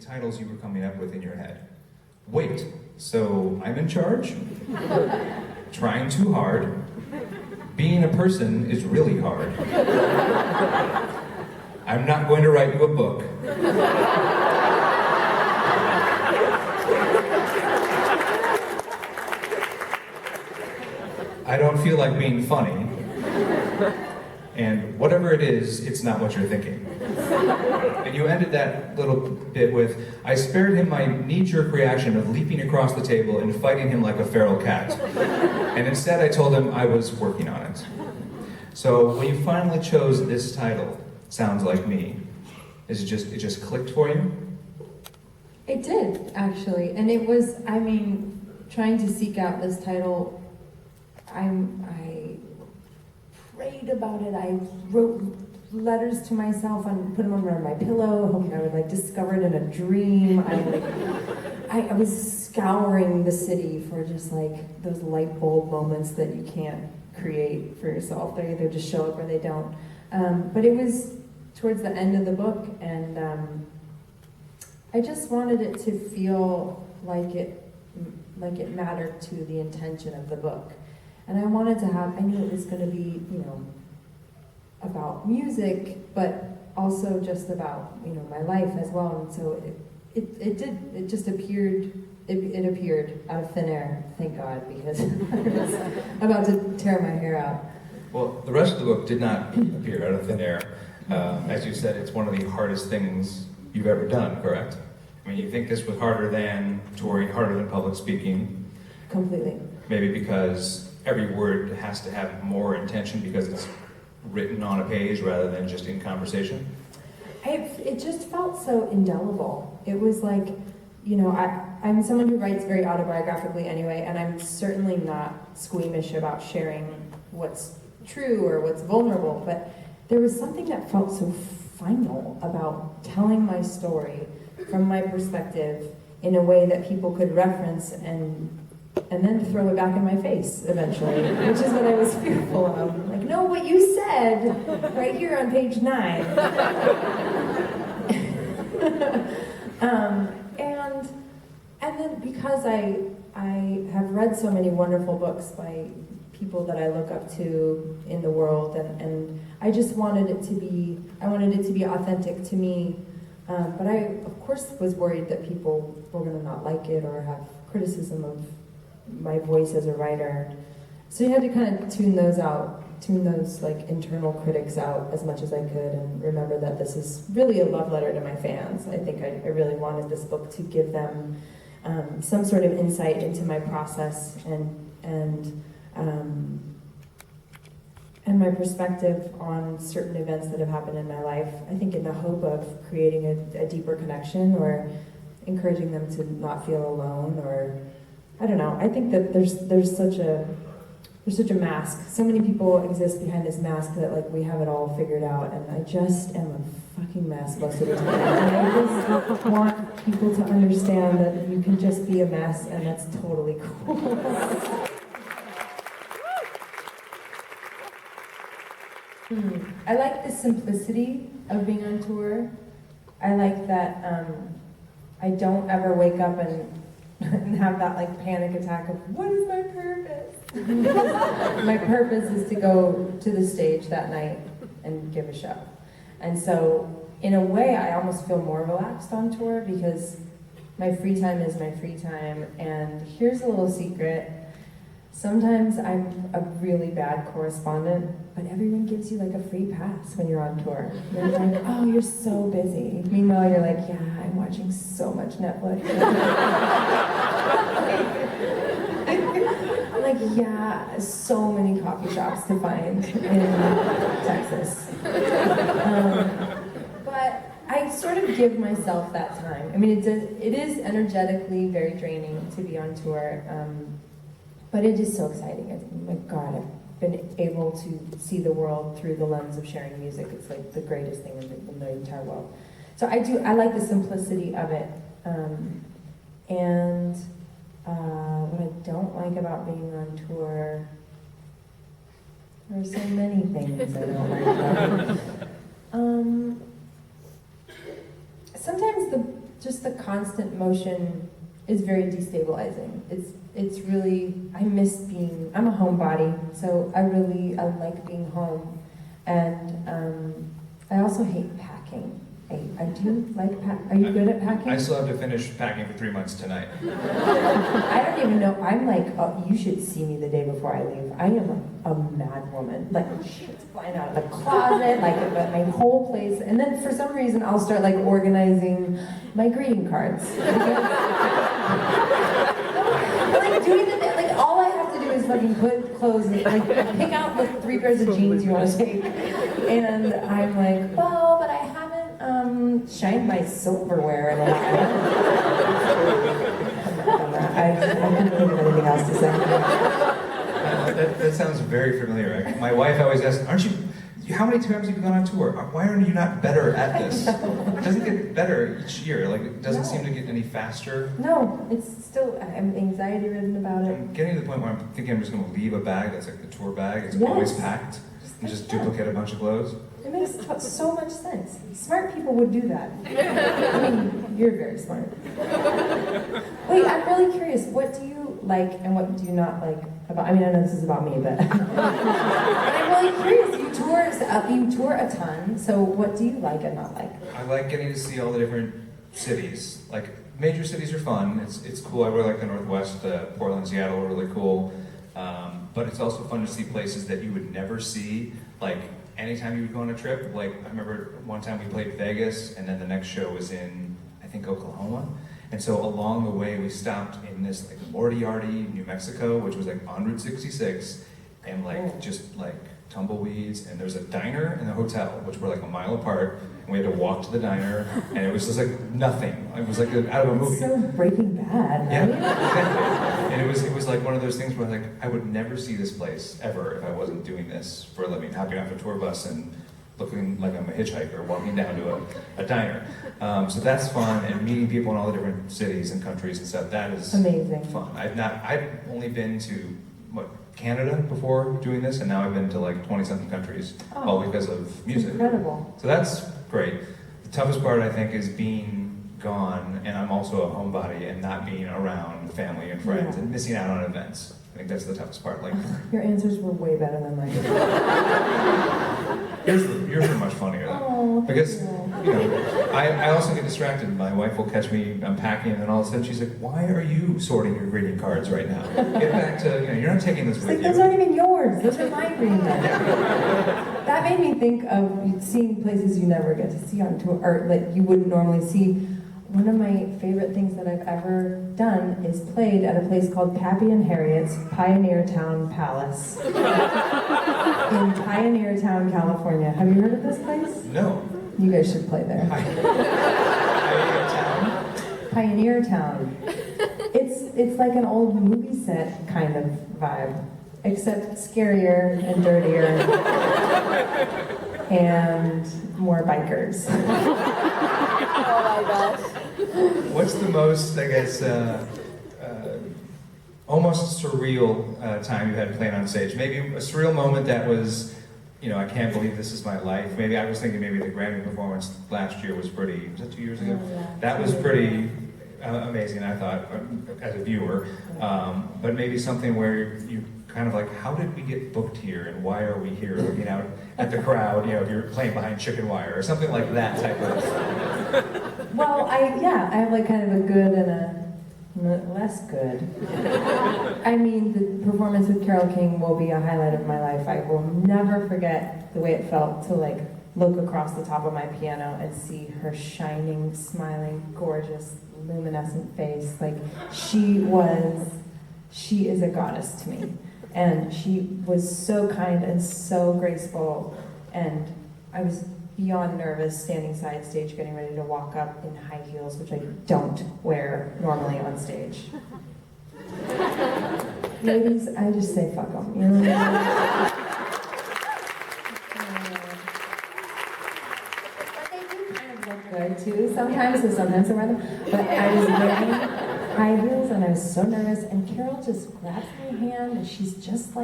titles you were coming up with in your head. Wait, so I'm in charge? Trying too hard? Being a person is really hard. I'm not going to write you a book. I don't feel like being funny. And whatever it is, it's not what you're thinking. And you ended that little bit with, I spared him my knee-jerk reaction of leaping across the table and fighting him like a feral cat. And instead I told him I was working on it. So when you finally chose this title, Sounds Like Me, it just clicked for you? It did, actually. And it was, I mean, trying to seek out this title, I prayed about it. I wrote letters to myself and put them under my pillow, hoping I would discover it in a dream. I was scouring the city for just those light bulb moments that you can't create for yourself. They either just show up or they don't. But it was towards the end of the book, and I just wanted it to feel like it mattered to the intention of the book. And I wanted to I knew it was going to be, about music, but also just about, my life as well. And so it just appeared, it appeared out of thin air, thank God, because I was about to tear my hair out. Well, the rest of the book did not appear out of thin air. As you said, it's one of the hardest things you've ever done, correct? I mean, you think this was harder than touring, harder than public speaking? Completely. Maybe because every word has to have more intention because it's written on a page rather than just in conversation? It just felt so indelible. It was like, I'm someone who writes very autobiographically anyway, and I'm certainly not squeamish about sharing what's true or what's vulnerable, but there was something that felt so final about telling my story from my perspective in a way that people could reference and then throw it back in my face eventually, which is what I was fearful of. No, what you said right here on page 9. And then because I have read so many wonderful books by people that I look up to in the world, and I just wanted it to be, authentic to me. But I, of course, was worried that people were going to not like it or have criticism of my voice as a writer. So you had to kind of tune those internal critics out as much as I could, and remember that this is really a love letter to my fans. I think I really wanted this book to give them some sort of insight into my process and my perspective on certain events that have happened in my life. I think in the hope of creating a deeper connection or encouraging them to not feel alone, or I don't know. I think that there's such a mask. So many people exist behind this mask that we have it all figured out, and I just am a fucking mess most of the time. And I just want people to understand that you can just be a mess, and that's totally cool. I like the simplicity of being on tour. I like that I don't ever wake up and have that panic attack of, what is my purpose? My purpose is to go to the stage that night and give a show. And so in a way I almost feel more relaxed on tour because my free time is my free time. And here's a little secret. Sometimes I'm a really bad correspondent, but everyone gives you a free pass when you're on tour. They're like, oh, you're so busy. Meanwhile, you're like, yeah, I'm watching so much Netflix. Yeah, so many coffee shops to find in Texas. But I sort of give myself that time. I mean, it is energetically very draining to be on tour. But it is so exciting. My God, I've been able to see the world through the lens of sharing music. It's the greatest thing in the entire world. So I like the simplicity of it. And what I don't like about being on tour, there are so many things I don't like about it. Sometimes just the constant motion is very destabilizing. It's really, I miss being, I'm a homebody, so I like being home. And I also hate packing. I do like are you good at packing? I still have to finish packing for 3 months tonight. I don't even know, I'm like, oh, you should see me the day before I leave. I am a mad woman. Like, shit's flying out of the closet, like my whole place. And then for some reason, I'll start like organizing my greeting cards. Like doing like all I have to do is fucking put clothes in, like pick out the 3 pairs of jeans you want to take. And I'm like, well, but I haven't shined my silverware in a while. I couldn't think of anything else to say. That sounds very familiar. My wife always asks, how many times have you gone on tour? Why are you not better at this? It doesn't get better each year. Like, it doesn't seem to get any faster. No, it's still, I'm anxiety ridden about it. I'm getting to the point where I'm thinking I'm just going to leave a bag that's like the tour bag. It's always packed. And just duplicate a bunch of clothes. It makes so much sense. Smart people would do that. I mean, you're very smart. Wait, I'm really curious. What do you like and what do you not like about? I mean, I know this is about me, but I'm really curious. You tour a ton. So, what do you like and not like? I like getting to see all the different cities. Like, major cities are fun. It's cool. I really like the Northwest. Portland, Seattle are really cool. But it's also fun to see places that you would never see, like anytime you would go on a trip. Like, I remember one time we played Vegas, and then the next show was in, I think, Oklahoma. And so along the way, we stopped in this like Moriarty, New Mexico, which was like on Route 66, and like just like tumbleweeds. And there's a diner and a hotel, which were like a mile apart. And we had to walk to the diner, and it was just like nothing. It was like out of a movie. It's so Breaking Bad, right? Yeah, exactly. And it was like one of those things where like I would never see this place ever if I wasn't doing this for a living, hopping off a tour bus and looking like I'm a hitchhiker, walking down to a diner. So that's fun, and meeting people in all the different cities and countries and stuff. That is amazing. Fun. I've only been to Canada before doing this, and now I've been to like 20-something countries, all because of music. Incredible. So that's great. The toughest part, I think, is being gone, and I'm also a homebody, and not being around family and friends, and missing out on events. I think that's the toughest part. Like, your answers were way better than mine. yours are much funnier though, because I also get distracted. My wife will catch me unpacking, and then all of a sudden she's like, "Why are you sorting your greeting cards right now? Get back to you're not taking this with you." Those aren't even yours. Those are my greeting cards. That made me think of seeing places you never get to see on tour, or that you wouldn't normally see. One of my favorite things that I've ever done is played at a place called Pappy and Harriet's Pioneer Town Palace in Pioneer Town, California. Have you heard of this place? No. You guys should play there. Pioneer Town? Pioneer Town. It's like an old movie set kind of vibe, except scarier and dirtier and more bikers. Oh my gosh. What's the most, I guess, almost surreal time you had playing on stage? Maybe a surreal moment that was, I can't believe this is my life. Maybe I was thinking maybe the Grammy performance last year was pretty, was that 2 years ago? Yeah. That was pretty amazing, I thought, as a viewer. But maybe something where you kind of like, how did we get booked here, and why are we here looking out at the crowd, if you're playing behind chicken wire, or something like that type of... Well, I have like kind of a good and a less good. I mean, the performance with Carole King will be a highlight of my life. I will never forget the way it felt to like look across the top of my piano and see her shining, smiling, gorgeous, luminescent face. Like, she is a goddess to me. And she was so kind and so graceful, and I was beyond nervous standing side stage getting ready to walk up in high heels, which I don't wear normally on stage. Ladies, I just say fuck them, you know what I mean? But they do kind of look good too sometimes, so sometimes I wear them. But I was wearing high heels and I was so nervous, and Carole just grabs my hand, and she's just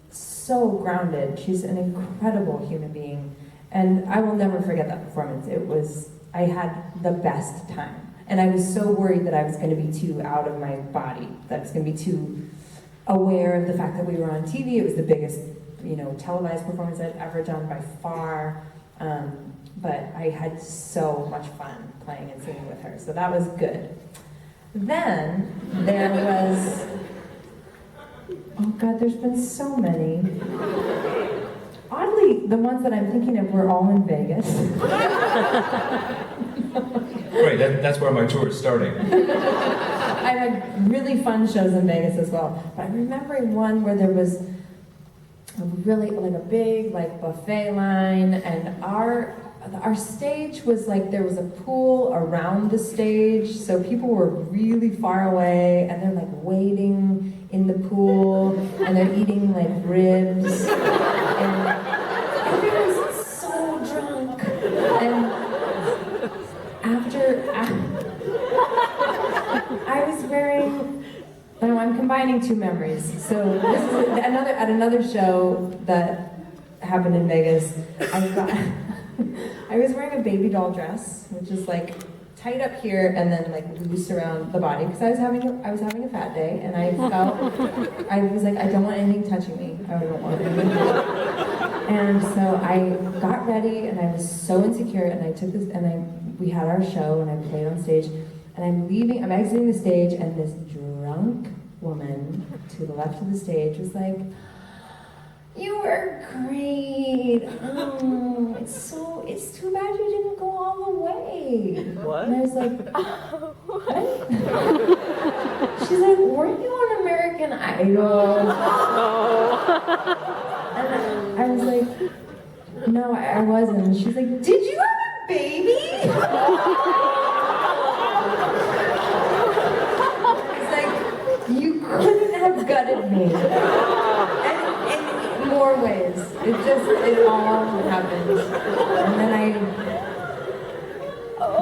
so grounded. She's an incredible human being, and I will never forget that performance. It was I had the best time. And I was so worried that I was going to be too out of my body, that I was going to be too aware of the fact that we were on TV. It was the biggest, televised performance I'd ever done by far. But I had so much fun playing and singing with her, so that was good. Then there was, oh God, there's been so many. Oddly, the ones that I'm thinking of were all in Vegas. Right, that's where my tour is starting. I had really fun shows in Vegas as well. But I'm remembering one where there was a really, like a big, buffet line, and our stage was there was a pool around the stage, so people were really far away, and they're waiting in the pool, and they're eating ribs, and everyone's so drunk. And I was wearing, I'm combining two memories. So this is at another show that happened in Vegas. I was wearing a baby doll dress, which is tight up here and then loose around the body, because I was having a fat day, and I was I don't want anything touching me. I don't want anything. And so I got ready, and I was so insecure, and I took this, and we had our show, and I played on stage, and I'm exiting the stage, and this drunk woman to the left of the stage was like, "You were great. Oh, it's too bad you didn't go all the way." What? And I was like, "What?" She's like, "Weren't you on American Idol?" And I was like, "No, I wasn't." And she's like, "Did you have a baby?" It's like, you couldn't have gutted me. More ways. It all happened. And then I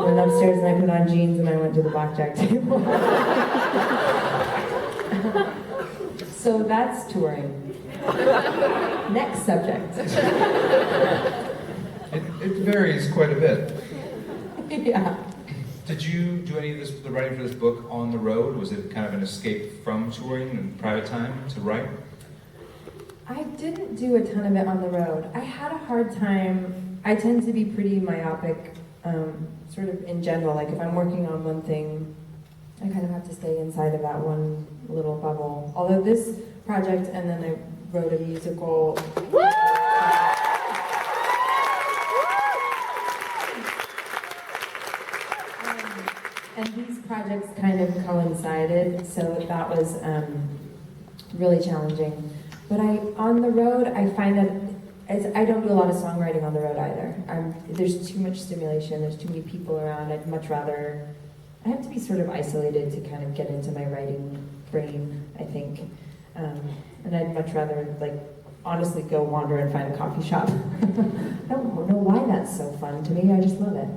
went upstairs and I put on jeans and I went to the blackjack table. So that's touring. Next subject. It varies quite a bit. Yeah. Did you do any of the writing for this book on the road? Was it kind of an escape from touring and private time to write? I didn't do a ton of it on the road. I had a hard time. I tend to be pretty myopic, sort of in general. If I'm working on one thing, I kind of have to stay inside of that one little bubble. Although this project, and then I wrote a musical. And these projects kind of coincided, so that was really challenging. But on the road, I find that I don't do a lot of songwriting on the road either. There's too much stimulation, there's too many people around. I have to be sort of isolated to kind of get into my writing brain, I think. And I'd much rather, honestly go wander and find a coffee shop. I don't know why that's so fun to me, I just love it.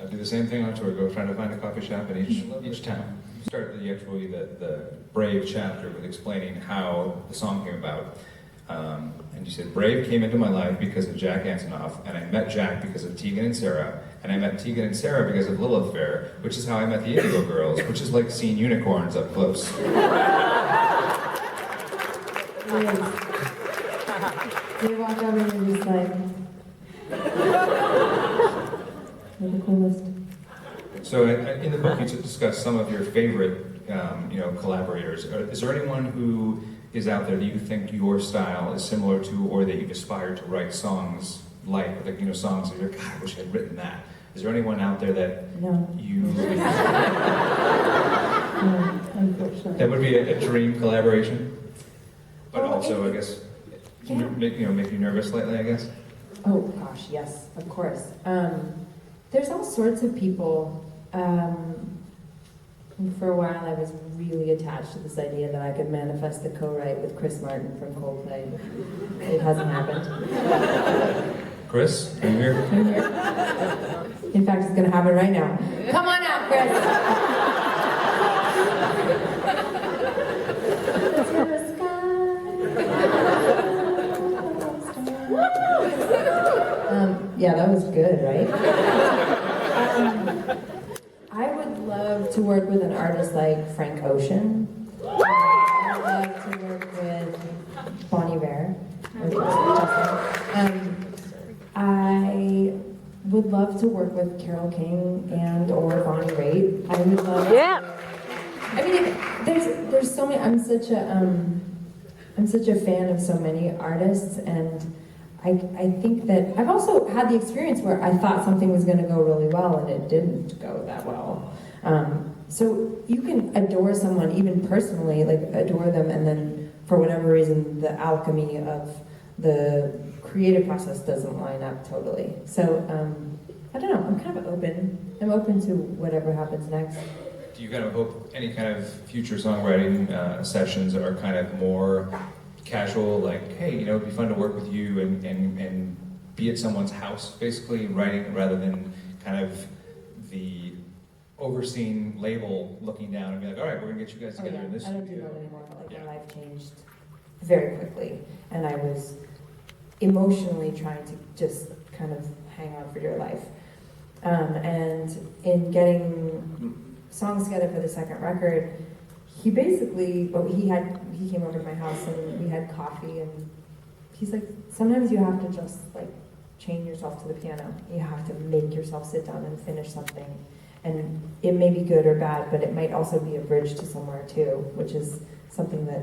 I do the same thing on tour, go trying to find a coffee shop in each town. Start the Brave chapter with explaining how the song came about. And you said, "Brave came into my life because of Jack Antonoff, and I met Jack because of Tegan and Sara, and I met Tegan and Sara because of Lilith Fair, which is how I met the Indigo Girls, which is like seeing unicorns up close." They walk over and you're just like, you're the coolest. So in the book, you discuss some of your favorite, collaborators. Is there anyone who is out there that you think your style is similar to, or that you've aspired to write songs songs that you're, God, I wish I had written that. Is there anyone out there that you... No, unfortunately. That would be a dream collaboration? But also, I guess, make you nervous slightly, I guess? Oh gosh, yes, of course. There's all sorts of people. For a while, I was really attached to this idea that I could manifest a co-write with Chris Martin from Coldplay. It hasn't happened. Chris, are you here? I'm here. In fact, it's going to happen right now. Come on out, Chris. Yeah, that was good, right? love to work with an artist like Frank Ocean. I would love to work with Bonnie Bear. I would love to work with Carole King and or Bonnie Raitt. I would love. Yeah. I mean, there's so many. I'm such a fan of so many artists, and I think that I've also had the experience where I thought something was going to go really well and it didn't go that well. So you can adore someone even personally, like adore them, and then for whatever reason the alchemy of the creative process doesn't line up totally. So I don't know. I'm kind of open. I'm open to whatever happens next. Do you kind of hope any kind of future songwriting sessions are kind of more casual, like, hey, you know, it'd be fun to work with you and be at someone's house, basically, writing, rather than kind of the overseen label looking down and be like, all right, we're gonna get you guys together in this I don't do studio. that anymore. Like Yeah. my life changed very quickly, and I was emotionally trying to just kind of hang on for dear life. And in getting songs together for the second record, he basically, he came over to my house and we had coffee, and he's like, sometimes you have to just like chain yourself to the piano. You have to make yourself sit down and finish something. And it may be good or bad, but it might also be a bridge to somewhere too, which is something that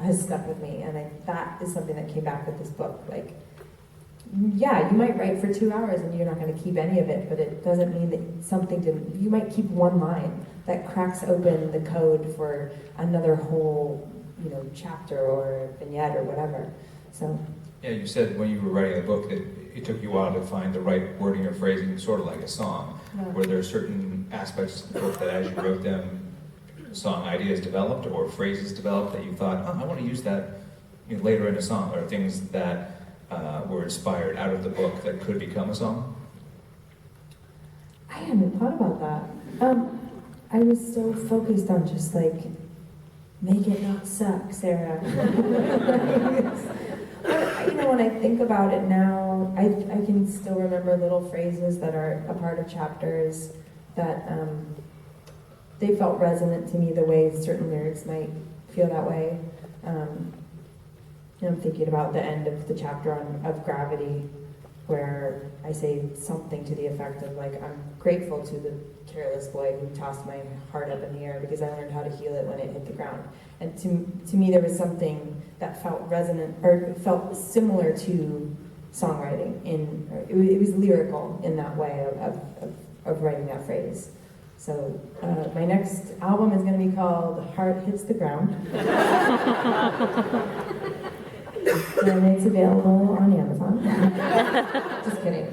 has stuck with me. And that is something that came back with this book. Like, yeah, you might write for 2 hours and you're not going to keep any of it, but it doesn't mean that something didn't. You might keep one line that cracks open the code for another whole, you know, chapter or vignette or whatever. So. Yeah, you said when you were writing the book that it took you a while to find the right wording or phrasing, sort of like a song. Yeah. Were there certain aspects of the book that as you wrote them, song ideas developed or phrases developed that you thought, oh, I want to use that, you know, later in a song, or things that were inspired out of the book that could become a song? I hadn't thought about that. I was so focused on just like, make it not suck, Sarah. You know, when I think about it now, I can still remember little phrases that are a part of chapters that they felt resonant to me the way certain lyrics might feel that way. I'm thinking about the end of the chapter of Gravity, where I say something to the effect of like, I'm grateful to the careless boy who tossed my heart up in the air because I learned how to heal it when it hit the ground. And to me, there was something that felt resonant or felt similar to songwriting. It was lyrical in that way of writing that phrase. So my next album is going to be called Heart Hits the Ground. And it's available on Amazon. Just kidding.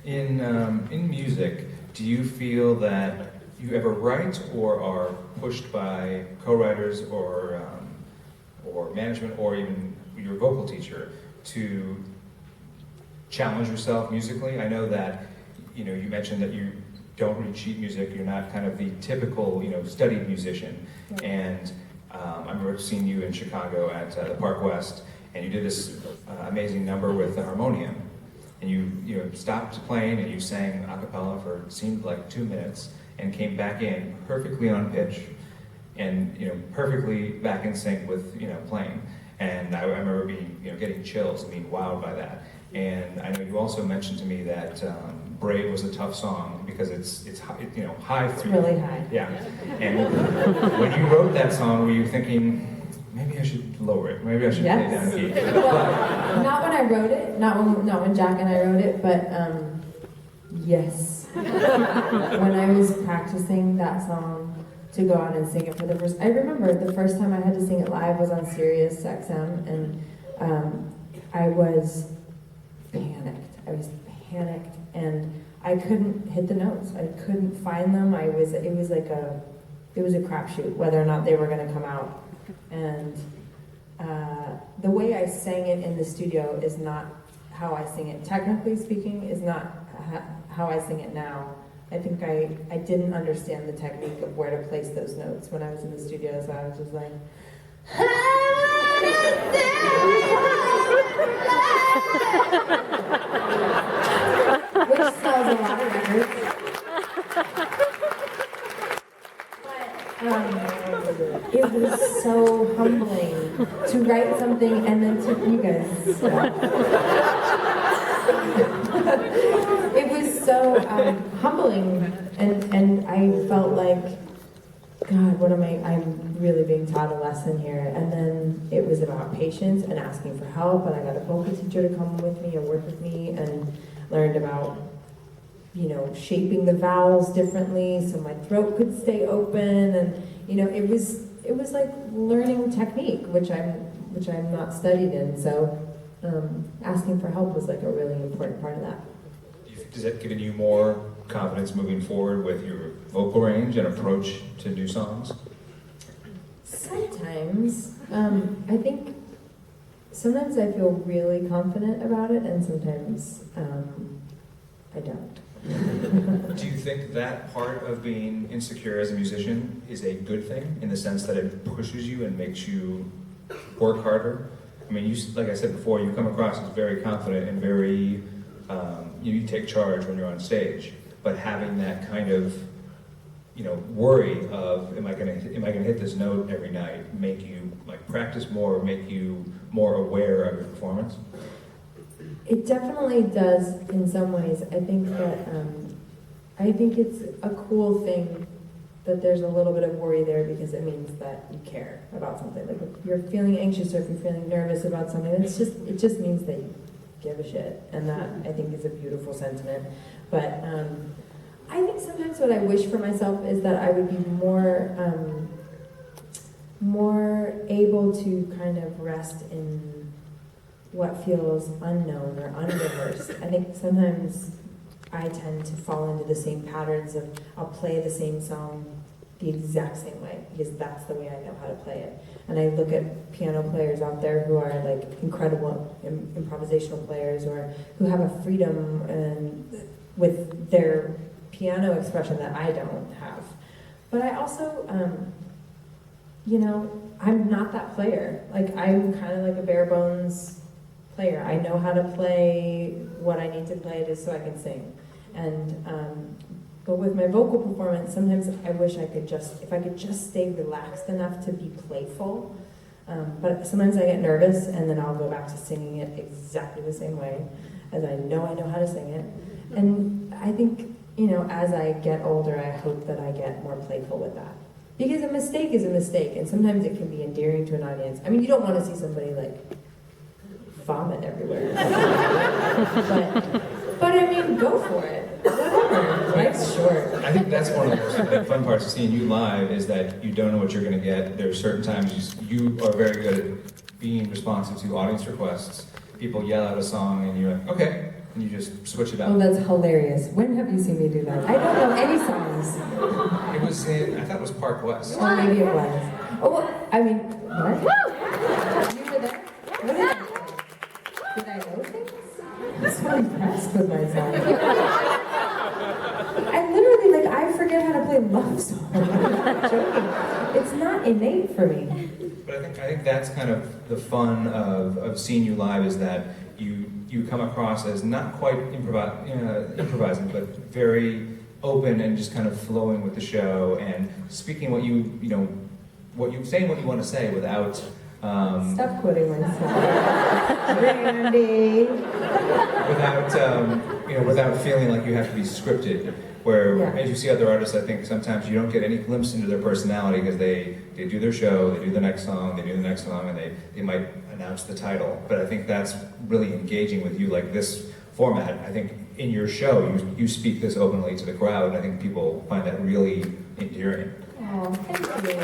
In music, do you feel that you ever write or are pushed by co-writers or management or even your vocal teacher to challenge yourself musically? I know that, you know, you mentioned that you don't read sheet music, you're not kind of the typical, you know, studied musician. Right. And I remember seeing you in Chicago at the Park West, and you did this amazing number with the harmonium. And you know, stopped playing and you sang a cappella for it seemed like 2 minutes and came back in perfectly on pitch and, you know, perfectly back in sync with, you know, playing. And I remember being, you know, getting chills and being wowed by that. And I know you also mentioned to me that Brave was a tough song because it's you know, high for you. It's really high. Yeah. And when you wrote that song, were you thinking, maybe I should lower it, maybe I should play it down key? Well, not when I wrote it, not when Jack and I wrote it, but yes. When I was practicing that song to go out and sing it for the first, I remember the first time I had to sing it live was on Sirius XM, and I was panicked. And I couldn't hit the notes. I couldn't find them. It was a crapshoot whether or not they were going to come out. And the way I sang it in the studio is not how I sing it. Technically speaking, is not how I sing it now. I think I didn't understand the technique of where to place those notes when I was in the studio, so I was just like, which sells a lot of records. it was so humbling to write something and then to, you guys, stop. It was so humbling, and I felt like, God, I'm really being taught a lesson here. And then it was about patience and asking for help, and I got a vocal teacher to come with me and work with me, and learned about, shaping the vowels differently so my throat could stay open, and it was like learning technique, which I'm not studied in. So asking for help was like a really important part of that. Has that given you more confidence moving forward with your vocal range and approach to new songs? Sometimes. I think sometimes I feel really confident about it, and sometimes I don't. Do you think that part of being insecure as a musician is a good thing, in the sense that it pushes you and makes you work harder? I mean, like I said before, you come across as very confident and very, you take charge when you're on stage. But having that kind of, worry of, am I gonna hit this note every night, make you like practice more, make you more aware of your performance? It definitely does in some ways. I think that I think it's a cool thing that there's a little bit of worry there, because it means that you care about something. Like if you're feeling anxious or if you're feeling nervous about something, it just means that you give a shit, and that I think is a beautiful sentiment. But I think sometimes what I wish for myself is that I would be more able to kind of rest in what feels unknown or unrehearsed. I think sometimes I tend to fall into the same patterns of, I'll play the same song the exact same way because that's the way I know how to play it. And I look at piano players out there who are like incredible improvisational players, or who have a freedom and with their piano expression that I don't have. But I also, I'm not that player. Like, I'm kind of like a bare bones player. I know how to play what I need to play just so I can sing. And but with my vocal performance, sometimes I wish if I could just stay relaxed enough to be playful. But sometimes I get nervous, and then I'll go back to singing it exactly the same way as I know how to sing it. And I think, as I get older, I hope that I get more playful with that. Because a mistake is a mistake, and sometimes it can be endearing to an audience. I mean, you don't want to see somebody like vomit everywhere. but I mean, go for it. Whatever. Life's short. I think that's one of the most fun parts of seeing you live, is that you don't know what you're going to get. There are certain times you are very good at being responsive to audience requests. People yell out a song, and you're like, okay, and you just switch it up. Oh, that's hilarious. When have you seen me do that? I don't know any songs. It was I thought it was Park West. Oh, maybe it was. Oh, well, I mean, what? You were there? What did I say? Did I know things? I'm so impressed with myself. I literally, I forget how to play love songs. I'm joking. It's not innate for me. But I think that's kind of the fun of seeing you live, is that you come across as not quite improvising, but very open and just kind of flowing with the show and speaking saying what you want to say without. Stop quoting myself. Randy. Without feeling like you have to be scripted. Where, as you see other artists, I think sometimes you don't get any glimpse into their personality, because they do their show, they do the next song, and they might announce the title. But I think that's really engaging with you, like this format. I think in your show, you speak this openly to the crowd, and I think people find that really endearing. Oh, thank you.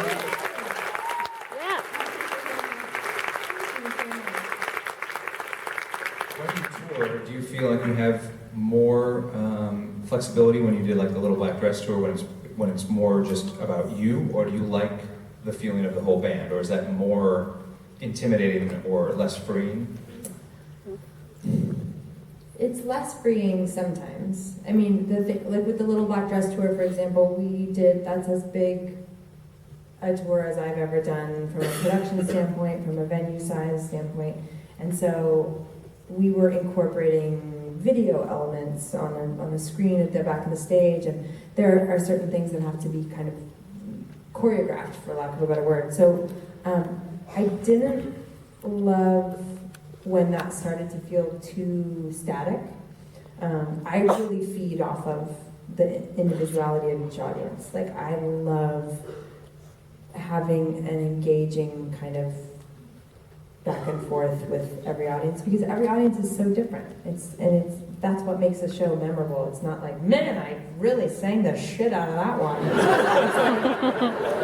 When you tour, do you feel like you have more flexibility when you did like the Little Black Dress tour, when it's more just about you, or do you like the feeling of the whole band, or is that more intimidating or less freeing? It's less freeing sometimes. I mean, like with the Little Black Dress tour, for example, that's as big a tour as I've ever done from a production standpoint, from a venue size standpoint, and so we were incorporating video elements on a screen at the back of the stage, and there are certain things that have to be kind of choreographed, for lack of a better word. So I didn't love when that started to feel too static. I really feed off of the individuality of each audience. Like, I love having an engaging kind of back and forth with every audience, because every audience is so different. That's what makes a show memorable. It's not like, man, I really sang the shit out of that one. It's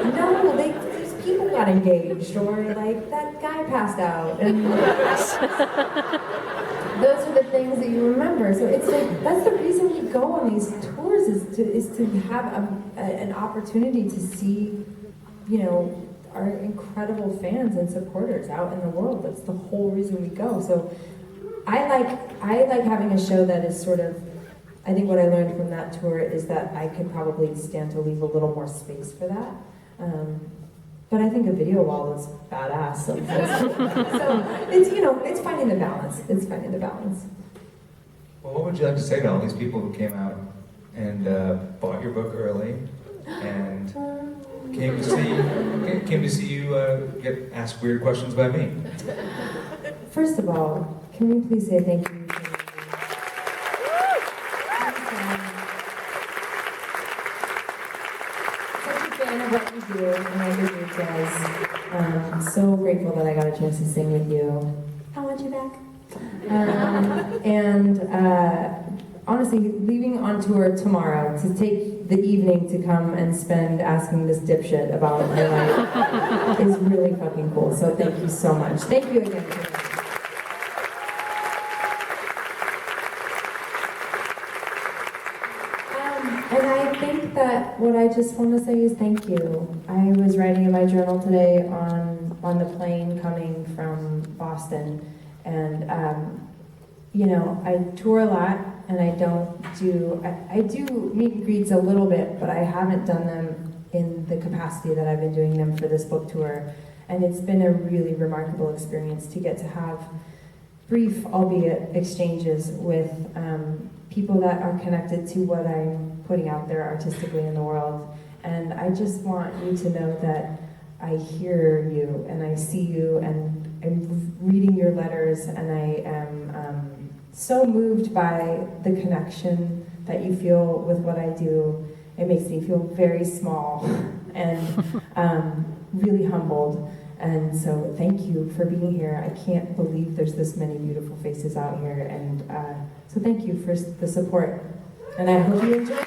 like, no, these people got engaged, or like that guy passed out, and those are the things that you remember. So it's like, that's the reason we go on these tours, is to have an opportunity to see, you know, our incredible fans and supporters out in the world. That's the whole reason we go. So I like having a show that is sort of, I think what I learned from that tour is that I could probably stand to leave a little more space for that. But I think a video wall is badass. So it's, you know, it's finding the balance. It's finding the balance. Well, what would you like to say to all these people who came out and bought your book early and came to see you get asked weird questions by me? First of all, can we please say thank you? Such a fan of what you do and what your group does. I'm so grateful that I got a chance to sing with you. I want you back. Honestly, leaving on tour tomorrow to take the evening to come and spend asking this dipshit about my life is really fucking cool. So thank you so much. Thank you again. And I think that what I just want to say is thank you. I was writing in my journal today on the plane coming from Boston, and you know, I tour a lot, and I do meet and greets a little bit, but I haven't done them in the capacity that I've been doing them for this book tour. And it's been a really remarkable experience to get to have brief, albeit, exchanges with people that are connected to what I'm putting out there artistically in the world. And I just want you to know that I hear you, and I see you, and I'm reading your letters, and I am so moved by the connection that you feel with what I do. It makes me feel very small and really humbled. And so thank you for being here. I can't believe there's this many beautiful faces out here. And so thank you for the support. And I hope you enjoy the